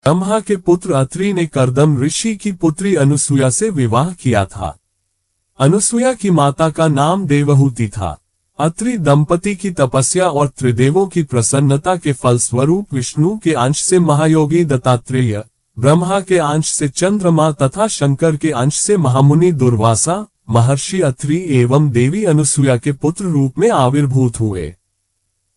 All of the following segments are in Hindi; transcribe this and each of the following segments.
ब्रह्मा के पुत्र अत्रि ने कर्दम ऋषि की पुत्री अनुसुया से विवाह किया था। अनुसुया की माता का नाम देवहूति था। अत्रि दंपति की तपस्या और त्रिदेवों की प्रसन्नता के फलस्वरूप विष्णु के अंश से महायोगी दत्तात्रेय, ब्रह्मा के अंश से चंद्रमा तथा शंकर के अंश से महामुनि दुर्वासा, महर्षि अत्रि एवं देवी अनुसुया के पुत्र रूप में आविर्भूत हुए।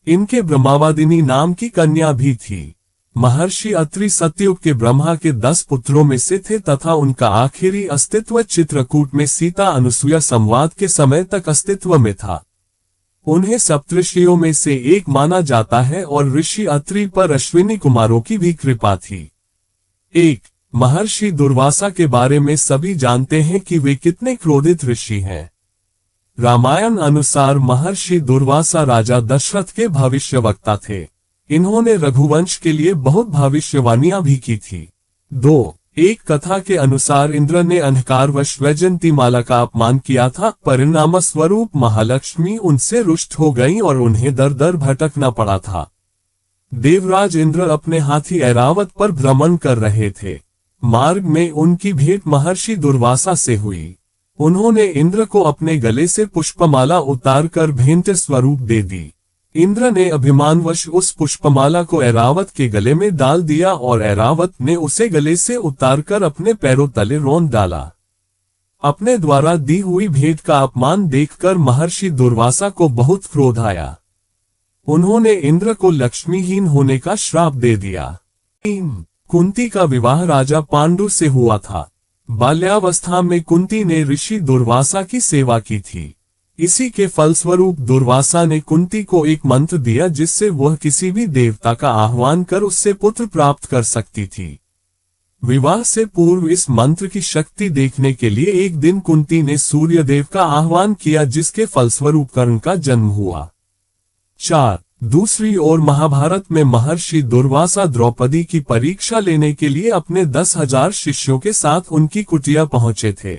इनके ब्रह्मावादिनी नाम की कन्या भी थी। महर्षि अत्रि सतयुग के ब्रह्मा के 10 पुत्रों में से थे तथा उनका आखिरी अस्तित्व चित्रकूट में सीता अनुसुया संवाद के समय तक अस्तित्व में था। उन्हें सप्तऋषियों में से एक माना जाता है और ऋषि अत्रि पर अश्विनी कुमारों की भी कृपा थी। 1. महर्षि दुर्वासा के बारे में सभी जानते हैं कि वे कितने क्रोधित ऋषि हैं। रामायण अनुसार महर्षि दुर्वासा राजा दशरथ के भविष्यवक्ता थे। इन्होंने रघुवंश के लिए बहुत भविष्यवाणियां भी की थी। 2. एक कथा के अनुसार इंद्र ने अंधकारवश वैजयंतीमाला का अपमान किया था। परिणाम स्वरूप महालक्ष्मी उनसे रुष्ट हो गईं और उन्हें दर दर भटकना पड़ा था। देवराज इंद्र अपने हाथी ऐरावत पर भ्रमण कर रहे थे। मार्ग में उनकी भेंट महर्षि दुर्वासा से हुई। उन्होंने इंद्र को अपने गले से पुष्पमाला उतारकर भेंट स्वरूप दे दी। इंद्र ने अभिमानवश उस पुष्पमाला को ऐरावत के गले में डाल दिया और ऐरावत ने उसे गले से उतारकर अपने पैरों तले रौंद डाला। अपने द्वारा दी हुई भेंट का अपमान देखकर महर्षि दुर्वासा को बहुत क्रोध आया। उन्होंने इंद्र को लक्ष्मीहीन होने का श्राप दे दिया। 3. कुंती का विवाह राजा पांडु से हुआ था। बाल्यावस्था में कुंती ने ऋषि दुर्वासा की सेवा की थी। इसी के फलस्वरूप दुर्वासा ने कुंती को एक मंत्र दिया जिससे वह किसी भी देवता का आह्वान कर उससे पुत्र प्राप्त कर सकती थी। विवाह से पूर्व इस मंत्र की शक्ति देखने के लिए एक दिन कुंती ने सूर्यदेव का आह्वान किया जिसके फलस्वरूप कर्ण का जन्म हुआ। 4. दूसरी ओर महाभारत में महर्षि दुर्वासा द्रौपदी की परीक्षा लेने के लिए अपने 10,000 शिष्यों के साथ उनकी कुटिया पहुंचे थे।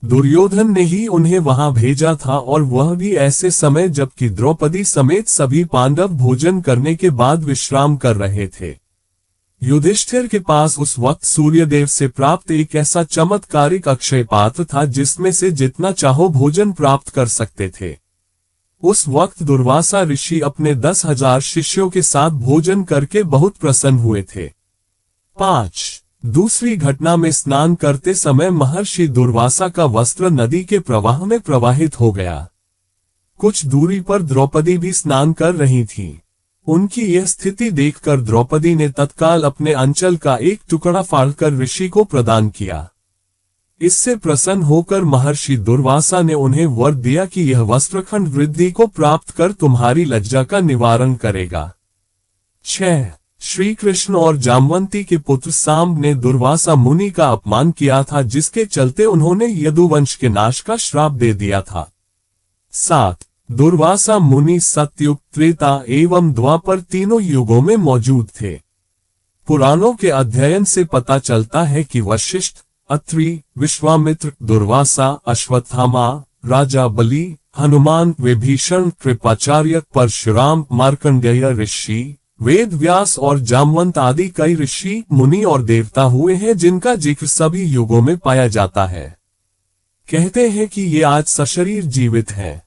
दुर्योधन ने ही उन्हें वहां भेजा था और वह भी ऐसे समय जबकि द्रौपदी समेत सभी पांडव भोजन करने के बाद विश्राम कर रहे थे। युधिष्ठिर के पास उस वक्त सूर्यदेव से प्राप्त एक ऐसा चमत्कारिक अक्षय पात्र था जिसमें से जितना चाहो भोजन प्राप्त कर सकते थे। उस वक्त दुर्वासा ऋषि अपने 10,000 शिष्यों के साथ भोजन करके बहुत प्रसन्न हुए थे। 5. दूसरी घटना में स्नान करते समय महर्षि दुर्वासा का वस्त्र नदी के प्रवाह में प्रवाहित हो गया। कुछ दूरी पर द्रौपदी भी स्नान कर रही थी। उनकी यह स्थिति देखकर द्रौपदी ने तत्काल अपने अंचल का एक टुकड़ा फाड़कर ऋषि को प्रदान किया। इससे प्रसन्न होकर महर्षि दुर्वासा ने उन्हें वर दिया कि यह वस्त्रखंड वृद्धि को प्राप्त कर तुम्हारी लज्जा का निवारण करेगा। 6. श्री कृष्ण और जामवंती के पुत्र सांब ने दुर्वासा मुनि का अपमान किया था जिसके चलते उन्होंने यदुवंश के नाश का श्राप दे दिया था। 7. दुर्वासा मुनि सतयुग, त्रेता एवं द्वापर तीनों युगों में मौजूद थे। पुराणों के अध्ययन से पता चलता है कि वशिष्ठ, अत्रि, विश्वामित्र, दुर्वासा, अश्वत्थामा, राजा बलि, हनुमान, विभीषण, कृपाचार्य, परशुराम, मार्कंडेय ऋषि, वेद व्यास और जामवंत आदि कई ऋषि, मुनि और देवता हुए हैं जिनका जिक्र सभी युगों में पाया जाता है। कहते हैं कि ये आज सशरीर जीवित हैं।